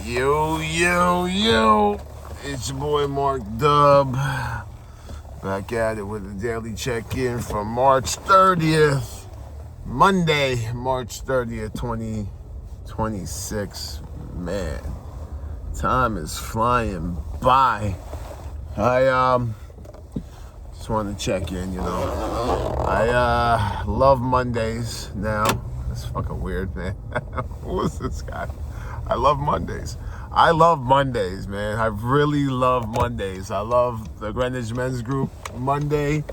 Yo, it's your boy Mark Dub, back at it with a daily check-in from March 30th, Monday, March 30th, 2026. Man, time is flying by. I just wanted to check in, I love Mondays now. That's fucking weird, man. Who is this guy? I love Mondays. I love Mondays, man. I really love Mondays. I love the Greenwich Men's Group. Monday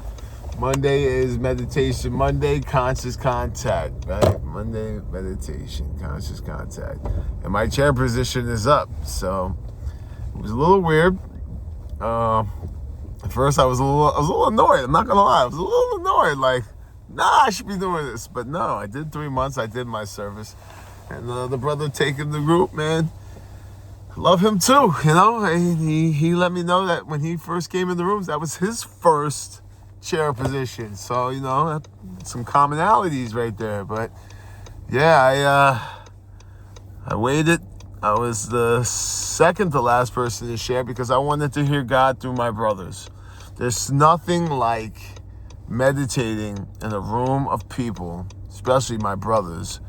is meditation. Monday, conscious contact, right? Monday, meditation, conscious contact. And my chair position is up, so it was a little weird. At first, I was a little annoyed. I'm not gonna lie. I was a little annoyed. Like, nah, I should be doing this. But no, I did 3 months. I did my service. And the brother taking the group, man, love him too, He let me know that when he first came in the rooms, that was his first chair position. So, some commonalities right there. But, yeah, I waited. I was the second to last person to share because I wanted to hear God through my brothers. There's nothing like meditating in a room of people, especially my brothers.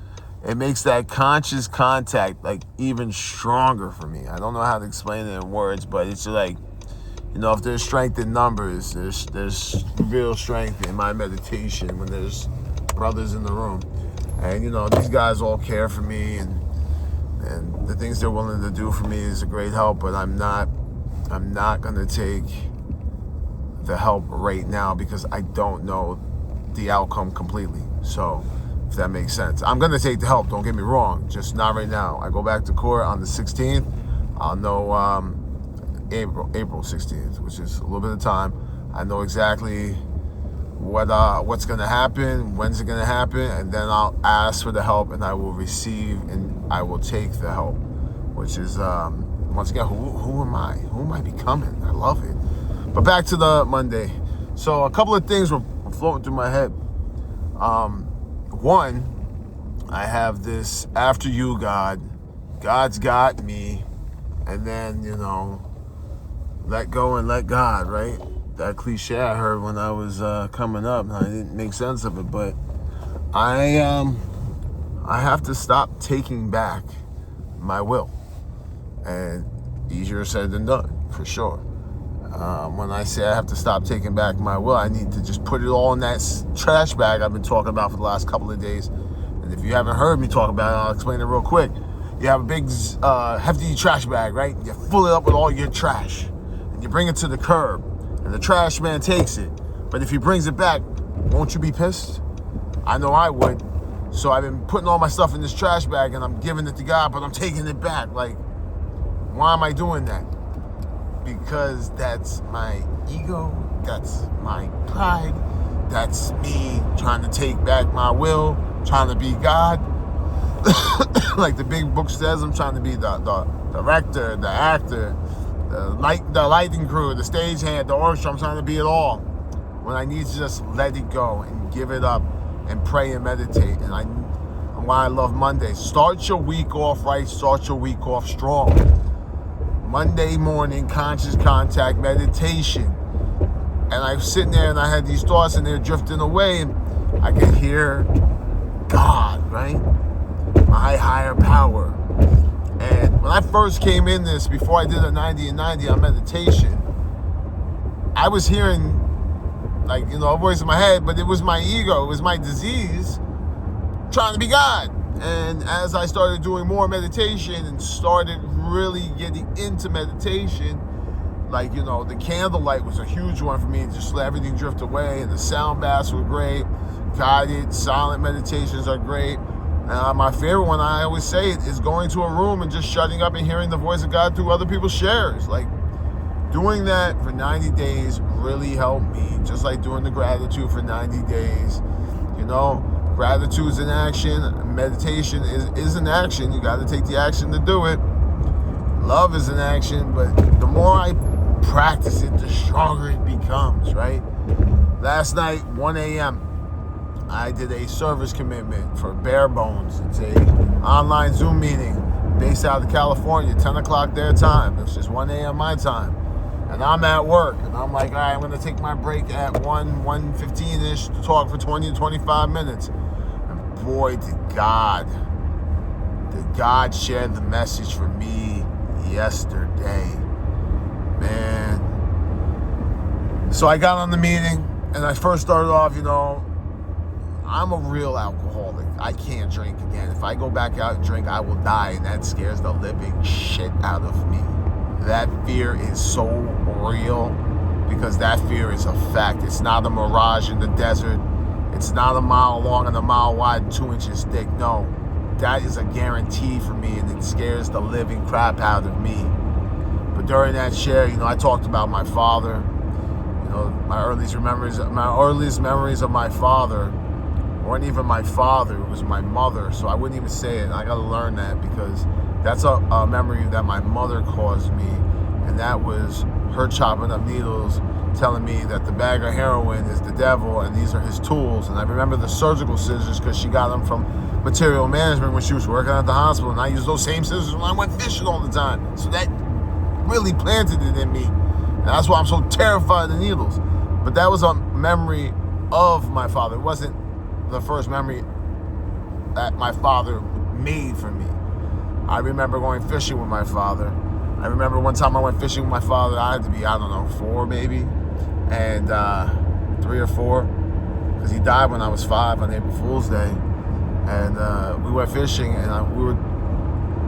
It makes that conscious contact like even stronger for me. I don't know how to explain it in words, but it's like, if there's strength in numbers, there's real strength in my meditation when there's brothers in the room. And these guys all care for me, and the things they're willing to do for me is a great help, but I'm not gonna take the help right now because I don't know the outcome completely. So if that makes sense. I'm going to take the help, don't get me wrong, just not right now. I go back to court on the 16th. I'll know April 16th, which is a little bit of time. I know exactly what's going to happen, when's it going to happen, and then I'll ask for the help, and I will receive, and I will take the help, which is, once again, who am I? Who am I becoming? I love it. But back to the Monday. So a couple of things were floating through my head. One, I have this after you, God's got me, and then, let go and let God, right? That cliche I heard when I was coming up, and I didn't make sense of it, but I have to stop taking back my will, and easier said than done, for sure. When I say I have to stop taking back my will, I need to just put it all in that trash bag I've been talking about for the last couple of days. And if you haven't heard me talk about it, I'll explain it real quick. You have a big, hefty trash bag, right? You fill it up with all your trash. And you bring it to the curb. And the trash man takes it. But if he brings it back, won't you be pissed? I know I would. So I've been putting all my stuff in this trash bag, and I'm giving it to God, but I'm taking it back. Like, why am I doing that? Because that's my ego, that's my pride, that's me trying to take back my will, trying to be God. Like the big book says, I'm trying to be the director, the actor, the lighting crew, the stagehand, the orchestra. I'm trying to be it all, when I need to just let it go and give it up and pray and meditate. And why I love Mondays. Start your week off right, start your week off strong. Monday morning, conscious contact meditation. And I was sitting there and I had these thoughts and they're drifting away, and I could hear God, right? My higher power. And when I first came in this, before I did a 90 and 90 on meditation, I was hearing, like, a voice in my head, but it was my ego, it was my disease trying to be God. And as I started doing more meditation and started really getting into meditation, like, the candlelight was a huge one for me, just let everything drift away, and the sound baths were great, guided, silent meditations are great. My favorite one, I always say it, is going to a room and just shutting up and hearing the voice of God through other people's shares. Like, doing that for 90 days really helped me, just like doing the gratitude for 90 days, Gratitude is an action. Meditation is an action. You got to take the action to do it. Love is an action, but the more I practice it, the stronger it becomes, right? Last night, 1 a.m., I did a service commitment for Bare Bones. It's a online Zoom meeting. based out of California, 10 o'clock their time. It's just 1 a.m. my time. And I'm at work, and I'm like, all right, I'm going to take my break at 1:15-ish to talk for 20 to 25 minutes. And boy, did God share the message for me yesterday. Man. So I got on the meeting, and I first started off, I'm a real alcoholic. I can't drink again. If I go back out and drink, I will die, and that scares the living shit out of me. That fear is so real because that fear is a fact. It's not a mirage in the desert. It's not a mile long and a mile wide and 2 inches thick. No, that is a guarantee for me, and it scares the living crap out of me. But during that share, I talked about my father. My earliest memories of my father weren't even my father, it was my mother. So I wouldn't even say it. I got to learn that because that's a memory that my mother caused me, and that was her chopping up needles, telling me that the bag of heroin is the devil and these are his tools. And I remember the surgical scissors because she got them from material management when she was working at the hospital, and I used those same scissors when I went fishing all the time. So that really planted it in me, and that's why I'm so terrified of the needles. But that was a memory of my father. It wasn't the first memory that my father made for me. I remember going fishing with my father. I remember one time I went fishing with my father. I had to be, 4 maybe, and 3 or 4, because he died when I was 5 on April Fool's Day. And we went fishing, and we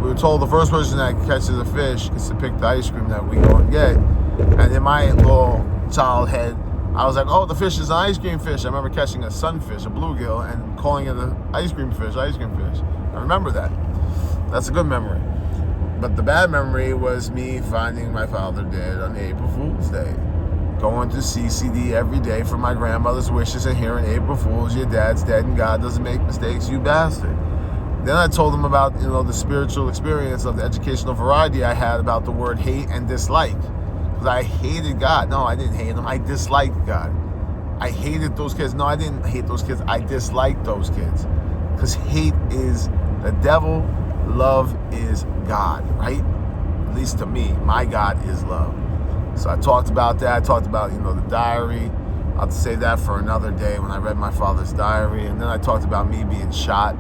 were told the first person that catches a fish gets to pick the ice cream that we go and get. And in my little child head, I was like, oh, the fish is an ice cream fish. I remember catching a sunfish, a bluegill, and calling it an ice cream fish. I remember that. That's a good memory. But the bad memory was me finding my father dead on April Fool's Day. Going to CCD every day for my grandmother's wishes and hearing April Fool's, your dad's dead and God doesn't make mistakes, you bastard. Then I told them about, the spiritual experience of the educational variety I had about the word hate and dislike. Because I hated God. No, I didn't hate him. I disliked God. I hated those kids. No, I didn't hate those kids. I disliked those kids. Because hate is the devil. Love is God, right? At least to me, my God is love. So I talked about that. I talked about, the diary. I'll have to say that for another day when I read my father's diary. And then I talked about me being shot.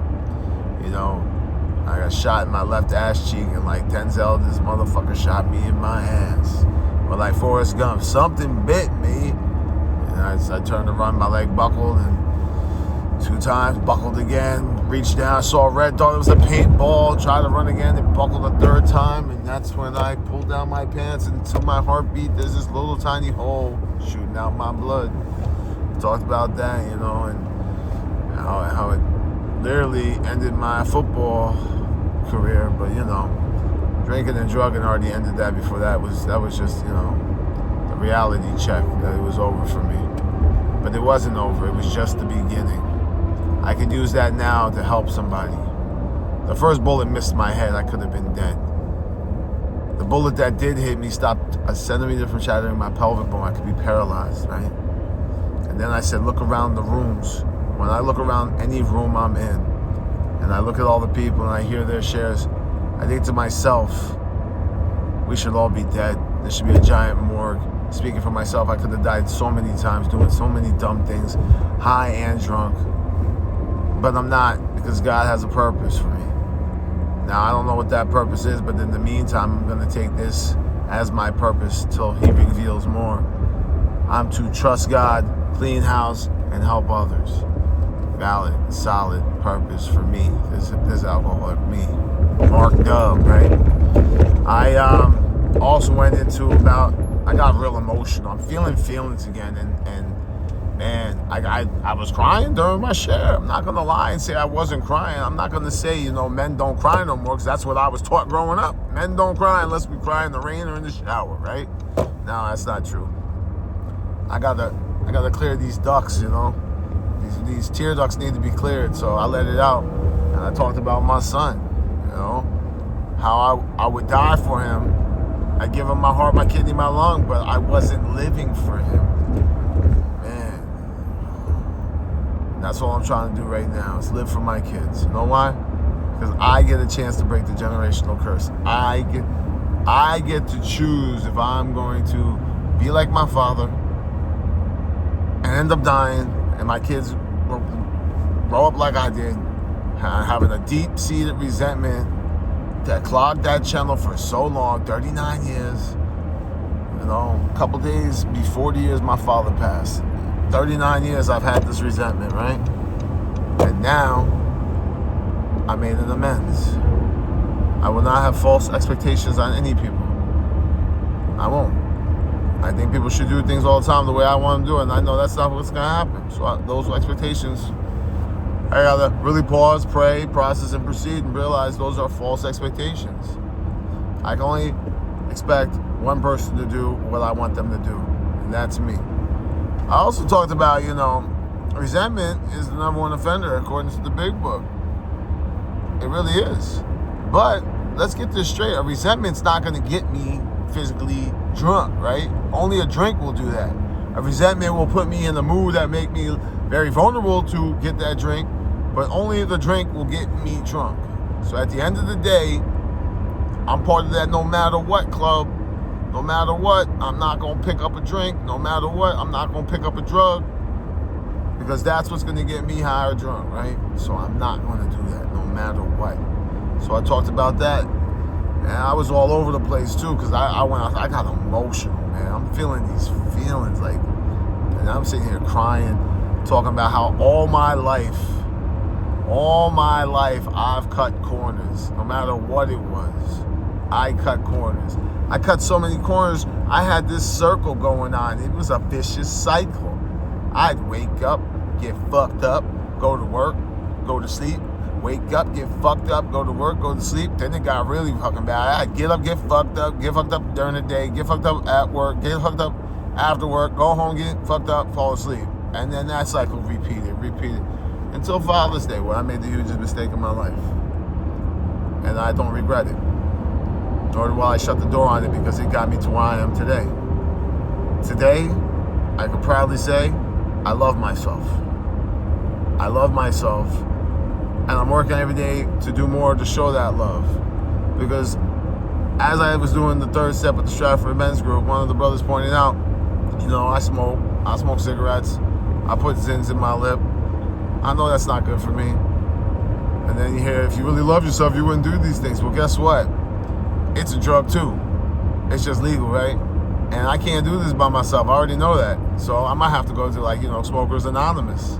I got shot in my left ass cheek, and like Denzel, this motherfucker shot me in my ass. But like Forrest Gump, something bit me. And I turned to run, my leg buckled, and 2 times, buckled again, reached down, saw red, thought it was a paintball, tried to run again, it buckled a 3rd time, and that's when I pulled down my pants, and to my heartbeat, there's this little tiny hole shooting out my blood. Talked about that, and how it literally ended my football career, but drinking and drugging already ended that before that was just, the reality check that it was over for me. But it wasn't over, it was just the beginning. I could use that now to help somebody. The first bullet missed my head, I could have been dead. The bullet that did hit me stopped a centimeter from shattering my pelvic bone. I could be paralyzed, right? And then I said, look around the rooms. When I look around any room I'm in, and I look at all the people and I hear their shares, I think to myself, we should all be dead. There should be a giant morgue. Speaking for myself, I could have died so many times doing so many dumb things, high and drunk. But I'm not, because God has a purpose for me. Now, I don't know what that purpose is, but in the meantime, I'm going to take this as my purpose till He reveals more. I'm to trust God, clean house, and help others. Valid, solid purpose for me. This alcoholic me. Mark Dub, right? I also went into I got real emotional. I'm feeling feelings again, and man, I was crying during my share. I'm not going to lie and say I wasn't crying. I'm not going to say, men don't cry no more, because that's what I was taught growing up. Men don't cry unless we cry in the rain or in the shower, right? No, that's not true. I gotta clear these ducts, These tear ducts need to be cleared, so I let it out. And I talked about my son, how I would die for him. I give him my heart, my kidney, my lung, but I wasn't living for him. Man, that's all I'm trying to do right now, is live for my kids. You know why? because I get a chance to break the generational curse. I get to choose if I'm going to be like my father and end up dying, and my kids will grow up like I did, having a deep-seated resentment that clogged that channel for so long, 39 years. You know, a couple days before the years my father passed. 39 years I've had this resentment, right? And now I made an amends. I will not have false expectations on any people. I won't. I think people should do things all the time the way I want them to do it, and I know that's not what's going to happen. So those expectations, I got to really pause, pray, process, and proceed, and realize those are false expectations. I can only expect one person to do what I want them to do, and that's me. I also talked about, resentment is the number one offender according to the big book. It really is. But let's get this straight. A resentment's not going to get me physically drunk, right? Only a drink will do that. A resentment will put me in a mood that make me very vulnerable to get that drink, but only the drink will get me drunk. So at the end of the day, I'm part of that no matter what club. No matter what, I'm not going to pick up a drink. No matter what, I'm not going to pick up a drug, because that's what's going to get me high or drunk, right? So I'm not going to do that no matter what. So I talked about that, and I was all over the place too, because I got emotional, man. I'm feeling these feelings, and I'm sitting here crying, talking about how all my life, I've cut corners. No matter what it was, I cut corners. I cut so many corners, I had this circle going on. It was a vicious cycle. I'd wake up, get fucked up, go to work, go to sleep, wake up, get fucked up, go to work, go to sleep. Then it got really fucking bad. I'd get up, get fucked up during the day, get fucked up at work, get fucked up after work, go home, get fucked up, fall asleep. And then that cycle repeated, until Father's Day, where I made the hugest mistake of my life. And I don't regret it. Nor will I shut the door on it, because it got me to where I am today. Today, I can proudly say, I love myself. I love myself. And I'm working every day to do more to show that love. Because as I was doing the third step at the Stratford Men's Group, one of the brothers pointed out, I smoke cigarettes. I put zins in my lip. I know that's not good for me. And then you hear, if you really love yourself, you wouldn't do these things. Well, guess what? It's a drug too. It's just legal, right? And I can't do this by myself. I already know that. So I might have to go to Smokers Anonymous.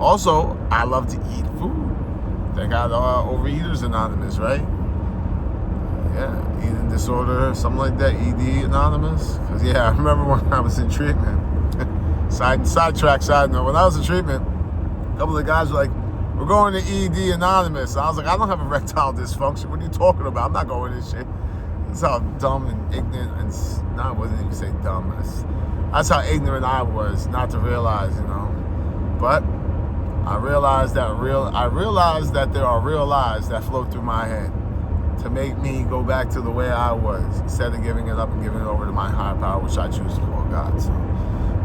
Also, I love to eat food. They got Overeaters Anonymous, right? Yeah, eating disorder, something like that, ED Anonymous. Because I remember when I was in treatment. Side note, when I was in treatment, a couple of guys were like, we're going to ED Anonymous. And I was like, I don't have erectile dysfunction. What are you talking about? I'm not going to this shit. That's how dumb and ignorant I wasn't even say dumb. That's how ignorant I was not to realize, But I realized that there are real lies that flow through my head to make me go back to the way I was, instead of giving it up and giving it over to my higher power, which I choose to call God. So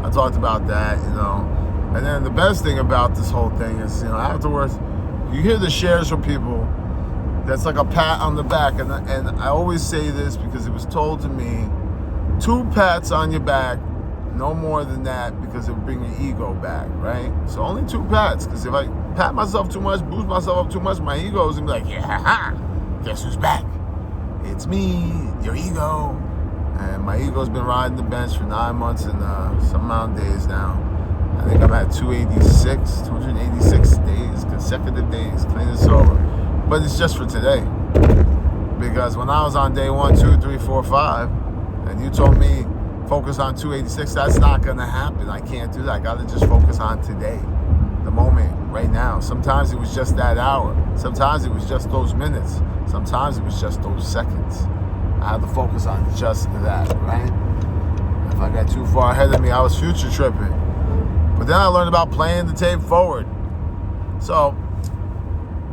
I talked about that, And then the best thing about this whole thing is, afterwards, you hear the shares from people that's like a pat on the back. And I always say this because it was told to me, 2 pats on your back, no more than that, because it'll bring your ego back, right? So only 2 pats, because if I pat myself too much, boost myself up too much, my ego is going to be like, yeah, guess who's back? It's me, your ego. And my ego's been riding the bench for 9 months and some amount of days now. I think I'm at 286 days, consecutive days, clean and sober. But it's just for today. Because when I was on day 1, 2, 3, 4, 5, and you told me focus on 286, that's not going to happen. I can't do that. I got to just focus on today, the moment, right now. Sometimes it was just that hour. Sometimes it was just those minutes. Sometimes it was just those seconds. I had to focus on just that, right? If I got too far ahead of me, I was future tripping. But then I learned about playing the tape forward. So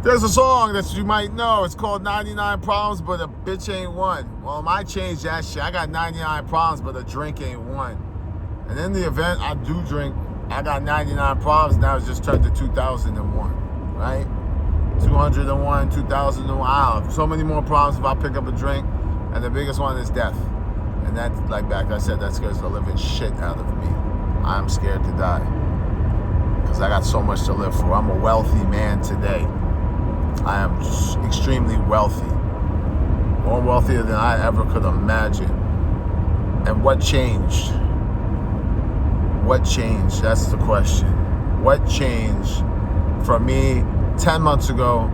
there's a song that you might know. It's called 99 Problems, but a bitch ain't one. Well, I changed that shit. I got 99 problems, but a drink ain't one. And in the event I do drink, I got 99 problems. Now it's just turned to 2001, right? 201, 2001. I don't know, so many more problems if I pick up a drink. And the biggest one is death. And that, like back I said, that scares the living shit out of me. I'm scared to die. Because I got so much to live for. I'm a wealthy man today. I am extremely wealthy. More wealthier than I ever could imagine. And what changed? What changed? That's the question. What changed from me 10 months ago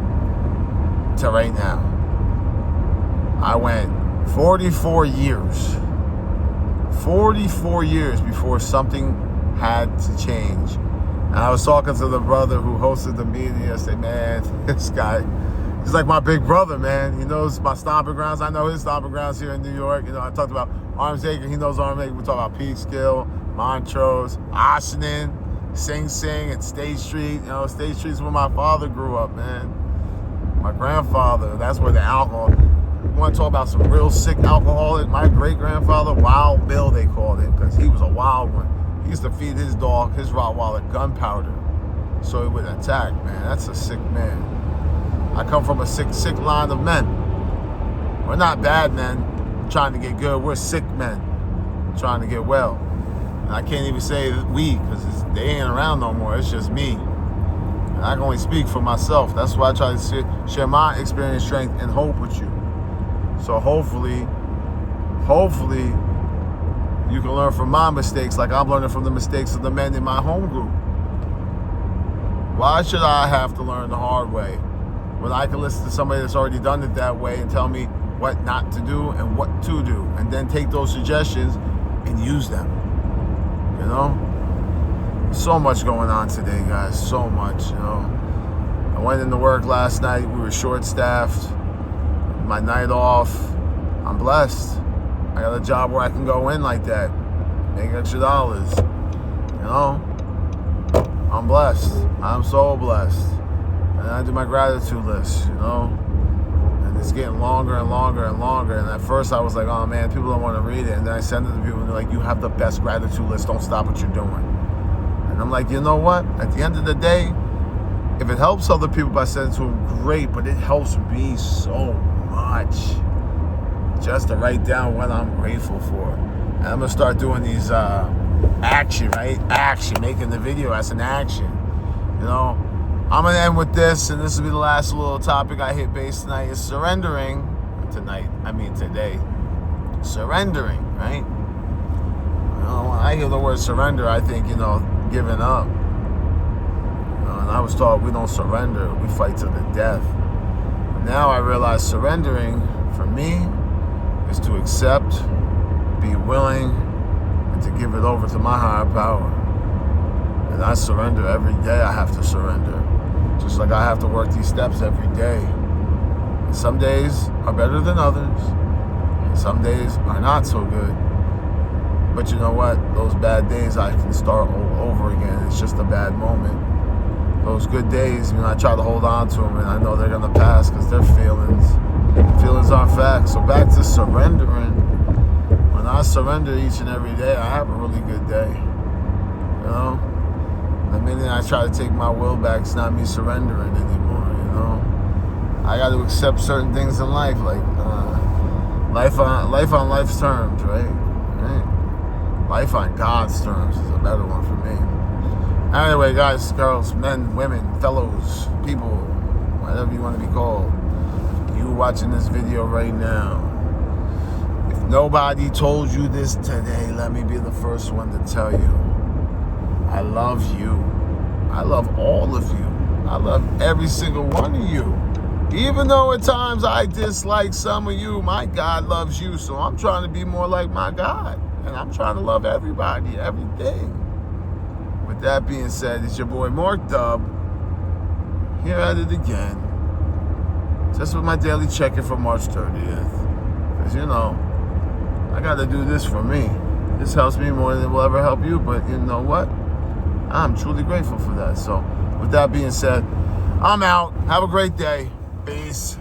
to right now? I went 44 years. 44 years before something had to change. And I was talking to the brother who hosted the meeting. I said, man, this guy, he's like my big brother, man. He knows my stomping grounds. I know his stomping grounds here in New York. You know, I talked about Arms Acre. He knows Arms Acre. We talk about Peekskill, Montrose, Ossining, Sing Sing, and State Street. You know, State Street's where my father grew up, man. My grandfather, that's where the alcohol. You want to talk about some real sick alcoholic? My great-grandfather, Wild Bill, they called him, because he was a wild one. He used to feed his dog, his Rottweiler, gunpowder, so he would attack, man. That's a sick man. I come from a sick line of men. We're not bad men trying to get good. We're sick men trying to get well. And I can't even say we, because they ain't around no more. It's just me. And I can only speak for myself. That's why I try to share my experience, strength, and hope with you. So hopefully, you can learn from my mistakes like I'm learning from the mistakes of the men in my home group. Why should I have to learn the hard way when I can listen to somebody that's already done it that way and tell me what not to do and what to do, and then take those suggestions and use them? You know? So much going on today, guys. So much, you know. I went into work last night. We were short-staffed. My night off. I'm blessed. I got a job where I can go in like that, make extra dollars. You know? I'm blessed. I'm so blessed. And I do my gratitude list, you know? And it's getting longer and longer and longer. And at first I was like, oh man, people don't want to read it. And then I send it to people and they're like, you have the best gratitude list. Don't stop what you're doing. And I'm like, you know what? At the end of the day, if it helps other people by sending to them, great. But it helps me so much just to write down what I'm grateful for. And I'm gonna start doing these action, making the video as an action. You know, I'm gonna end with this, and this will be the last little topic I hit base tonight, is surrendering. Today. Surrendering, right? You know, when I hear the word surrender, I think, you know, giving up. You know, and I was taught we don't surrender, we fight to the death. Now I realize surrendering, for me, is to accept, be willing, and to give it over to my higher power. And I surrender every day. I have to surrender. Just like I have to work these steps every day. And some days are better than others. And some days are not so good. But you know what? Those bad days, I can start all over again. It's just a bad moment. Those good days, you know, I try to hold on to them, and I know they're going to pass because they're feelings. Feelings aren't facts. So back to surrendering. When I surrender each and every day, I have a really good day. You know? The minute I try to take my will back, it's not me surrendering anymore, you know? I got to accept certain things in life, like life on life's terms, right? Life on God's terms is a better one for me. Anyway, guys, girls, men, women, fellows, people, whatever you want to be called, you watching this video right now, if nobody told you this today, let me be the first one to tell you. I love you. I love all of you. I love every single one of you. Even though at times I dislike some of you, my God loves you. So I'm trying to be more like my God. And I'm trying to love everybody, everything. With that being said, it's your boy Mark Dub, here at it again. Just with my daily check-in for March 30th. Because, you know, I got to do this for me. This helps me more than it will ever help you. But you know what? I'm truly grateful for that. So with that being said, I'm out. Have a great day. Peace.